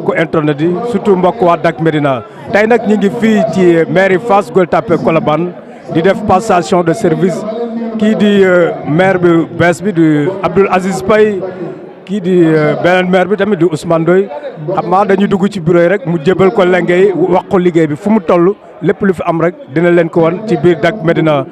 mbokku internet yi surtout mbokku waa Dak Médina tey nag ñu ngi fii ci mairie Fass Gueule Tapée Colobane di def passation de service kii di maire bi bees bi di Abdoul Aziz Paye kii di beneen maire bi tamit di Ousmane Ndoye xam naa dañuy dugg ci bureau yi rek mu jébal ko lenge yi wax ko liggéey bi fu mu toll lépp lu fi am rek dina leen ko wan ci biir Dak Médina.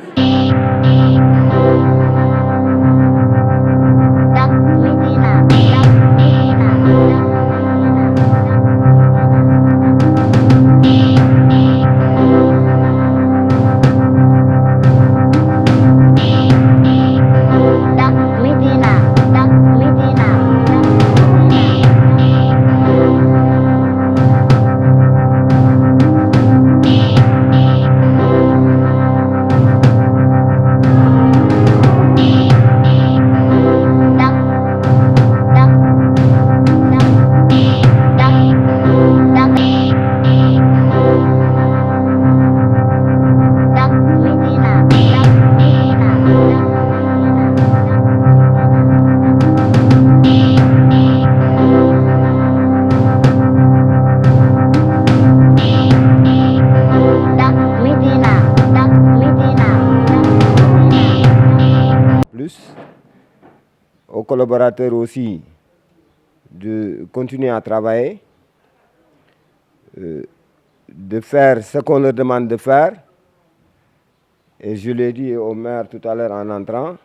Aux collaborateurs aussi de continuer à travailler, de faire ce qu'on leur demande de faire. Et je l'ai dit au maire tout à l'heure en entrant,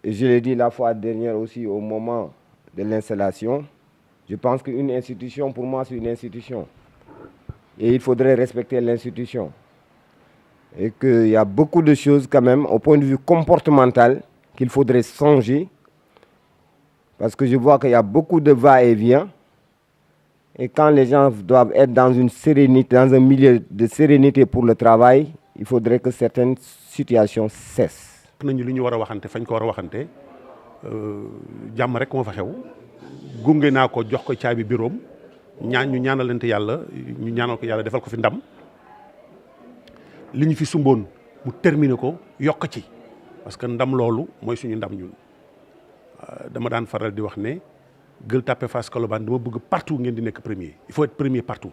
et je l'ai dit la fois dernière aussi au moment de l'installation. Je pense qu'une institution, pour moi, c'est une institution. Et il faudrait respecter l'institution. Et qu'il y a beaucoup de choses quand même, au point de vue comportemental, qu'il faudrait songer, parce que je vois qu'il y a beaucoup de va-et-vient, et quand les gens doivent être dans une sérénité, dans un milieu de sérénité pour le travail, il faudrait que certaines situations cessent. nañu li ñu war a waxante fañ ko war a waxante jàmm rek moo fa xew gunge naa ko jox ko caabi biroom ñu ñaanalante yàlla ñu ñaanal ko yàlla defal ko fi ndam li ñu fi sumboon mu terminer ko yokk ci parce que ndam loolu mooy suñu ndam ñun dama daan faral di wax ne Gueule Tapée Fass Colobane dama bëgg partout ngeen di nekk premier il faut être premier partout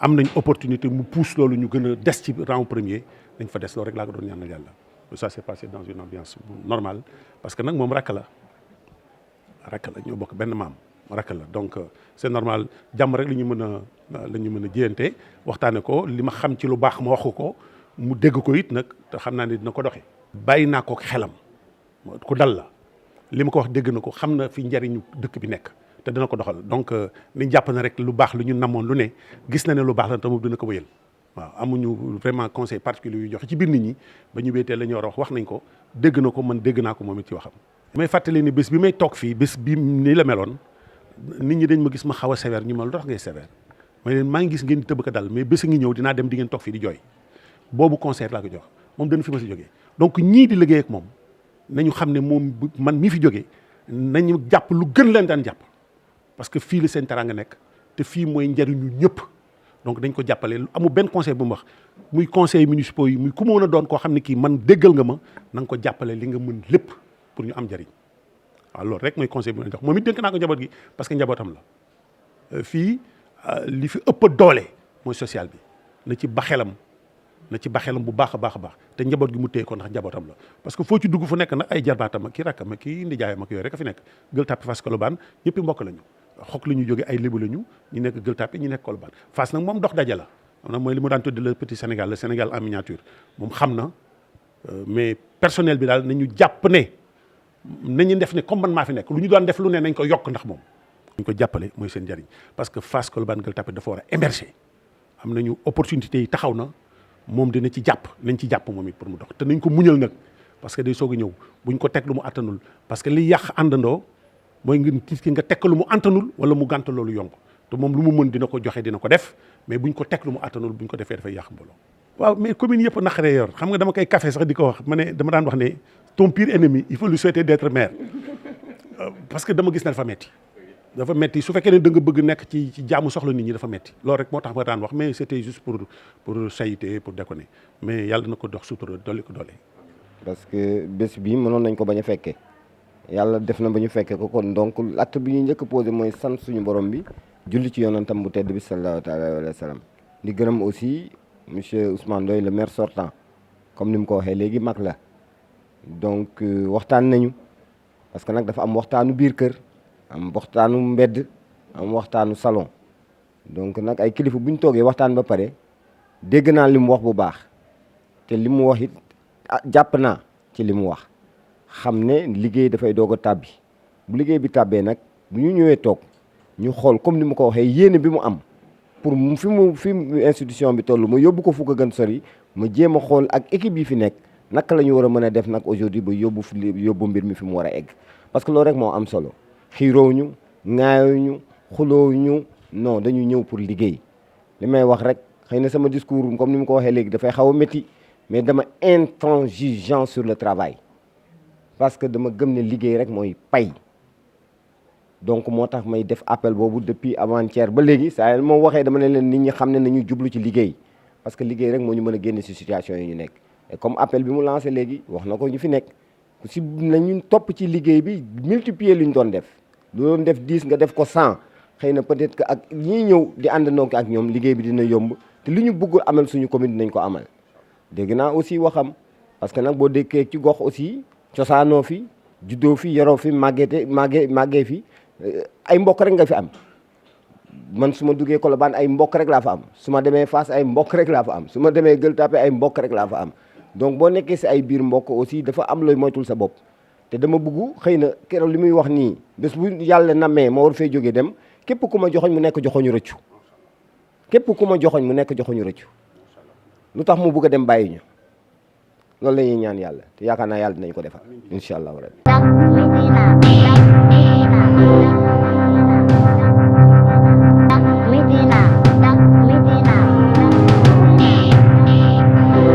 am nañ opportunité mu pousse loolu ñu gën a des ci rang premier dañ fa des loolu rek laa ko doon ñaanal yàlla ça s'est passé dans une ambiance normale parce que nag moom rakk la ñoo bokk benn maam rakk la donc c'est normal jàmm rek la ñu mën a jiyante waxtaane ko li ma xam ci lu baax ma wax ko mu dégg ko it nag te xam naa ne dina ko doxee bàyyi naa ko xelam ku dal la li ma ko wax dégg na ko xam na fi njariñu dëkk bi nekk te dina ko doxal donc ni jàpp na rek lu baax lu ñu namoon lu ne gis na ne lu baax la te moom dina ko wëyal waaw amuñu vraiment conseil particulier yu joxe ci biir nit ñi ba ñu wéetee la ñu war a wax nañ ko dégg na ko man dégg naa ko moom it ci waxam. may fàttali ni bés bi may toog fii bés bi nii la meloon nit ñi dañ ma gis ma xaw a sévère ñu ma lu tax ngay sévère ma leen maa ngi gis ngeen di tëb ka dal mais bés a ngi ñëw dinaa dem di ngeen toog fii di jooy boobu conseil laa ko jox moom dana fi ma si jógee donc ñii di liggéey ak moom nañu xam ne moom man mii fi jógee nañu jàpp lu gën leen daan jàpp parce que fii la seen teraanga nekk te fii mooy njariñu ñëpp donc dañ ko jàppale amul benn conseil bu mu wax muy conseil municipaux yi muy ku ma mën a doon koo xam ne kii man déggal nga ma na nga ko jàppale li nga mën lépp pour ñu am njariñ waaw loolu rek mooy conseil bu ma jox moom it dénk naa ko njaboot gi parce que njabootam la fii li fi ëpp doole mooy social bi na ci baxelam bu baax a baax te njaboot gi mu téye ko ndax njabootam la parce que foo ci dugg fu nekk nag ay jarbaatam ak kii rakkam ak kii ndijaayam ak yooyu rek a fi nekk Gueule Tapée Fass Colobane ñëpp mbokk lañu xok la ñu jóge ay lébu lañu ñu nekk Gueule Tapée ñu nekk Colobane Fass nag moom dox daje la am na mooy li mu daan tudde le petit Sénégal le Sénégal en miniature moom xam na mais personnel bi daal nañu jàpp ne nañu def ne comme man maa fi nekk lu ñu daan def lu ne nañ ko yokk ndax moom ñu ko jàppale mooy seen njariñ parce que Fass Colobane Gueule Tapée dafa war a émerger am nañu opportunité yi taxaw na moom dina ci jàpp nañ ci jàpp moom it pour mu dox te nañ ko muñal nag parce que day soog a ñëw buñ ko teg lu mu attanul parce que li yàq àndandoo mooy nga teg lu mu antanul wala mu gànt loolu yomb te moom lu mu mën dina ko joxe dina ko def mais buñ ko teg lu mu attanul buñ ko defee dafay yàq mbooloo. waaw mais commune yëpp naqaree yor xam nga dama koy café sax di ko wax ma ne dama daan wax ne ton pire ennemi il faut lui souhaiter d'être maire parce que dama gis ne dafa metti su fekkee ne da nga bëgg nekk ci jaamu soxla nit ñi dafa metti loolu rek moo tax ma daan wax mais c'était juste pour sailiter pour déconner mais yàlla na ko dox sutura dolli ko doole. parce que bés bi mënoon nañ ko bañ a fekkee yàlla def na ba ñu fekkee ko kon donc acte bi ñu njëkk posé mooy sant suñu borom bi julli ci yonentam bu tedd bi sallallahu alayhi wa sallam. di gërëm aussi monsieur Ousmane Ndoye le maire sortant comme ni mu ko waxee léegi mag la donc waxtaan nañu parce que nag dafa am waxtaanu biir kër am waxtaanu mbedd am waxtaanu salon donc nag ay kilifa bu ñu toogee waxtaan ba pare dégg naa li mu wax bu baax te li mu wax it jàpp naa ci li mu wax xam ne liggéey dafay doog a tàbbi bu liggéey bi tàbbee nag bu ñu ñëwee toog ñu xool comme ni mu ko waxee yéene bi mu am pour fi institution bi toll ma yóbbu ko fu ko gën sori ma jéem a xool ak équipe yi fi nekk naka la ñu war a mën a def nag aujourd'hui ba yóbbu mbir mi fi mu war a egg parce que loolu rek moo am solo xiiroowuñu ŋaayuñu xuloowuñu non dañu ñëw pour liggéey li may wax rek xëy na sama discours comme ni mu ko waxee léegi dafay xaw a métti mais dama intransigeant sur le travail parce que dama gëm ne liggéey rek mooy pay donc moo tax may def appel boobu depuis avant-hier ba léegi saa moo waxee dama ne leen nit ñi xam ne nañu jublu ci liggéey parce que liggéey rek moo ñu mën a génne ci situation yi ñu nekk et comme appel bi mu lancé léegi wax na ko ñu fi nekk si nañu topp ci liggéey bi multiplier li ñu doon def lu doon def 10 nga def ko 100 xëy na peut-être que ak ñii ñëw di àndandoo ak ñoom liggéey bi dina yomb te li ñu bëgg amal suñu commune dinañ ko amal dégg naa aussi waxam parce que nag boo dëkkee ci gox aussi cosaanoo fi juddoo fi yoroo fi màggee fi ay mbokk rek nga fi am man su ma duggee Colobane ay mbokk rek laa fa am su ma demee Fass ay mbokk rek laa fa am su ma demee Gueule Tapée ay mbokk rek laa fa am donc boo nekkee si ay biir mbokk aussi dafa am looy moytul sa bopp te dama bëgg xëy na keroog li muy wax nii bés bu yàlla namee ma war fay jógee dem képp ku ma joxoñ mu nekk joxoñu rëccu képp ku ma joxoñ mu nekk joxoñu rëccu lu tax mu bëgg a dem bàyyi ñu loolu la ñuy ñaan yàlla te yaakaar naa yàlla dinañ ko defal incha allah rabbi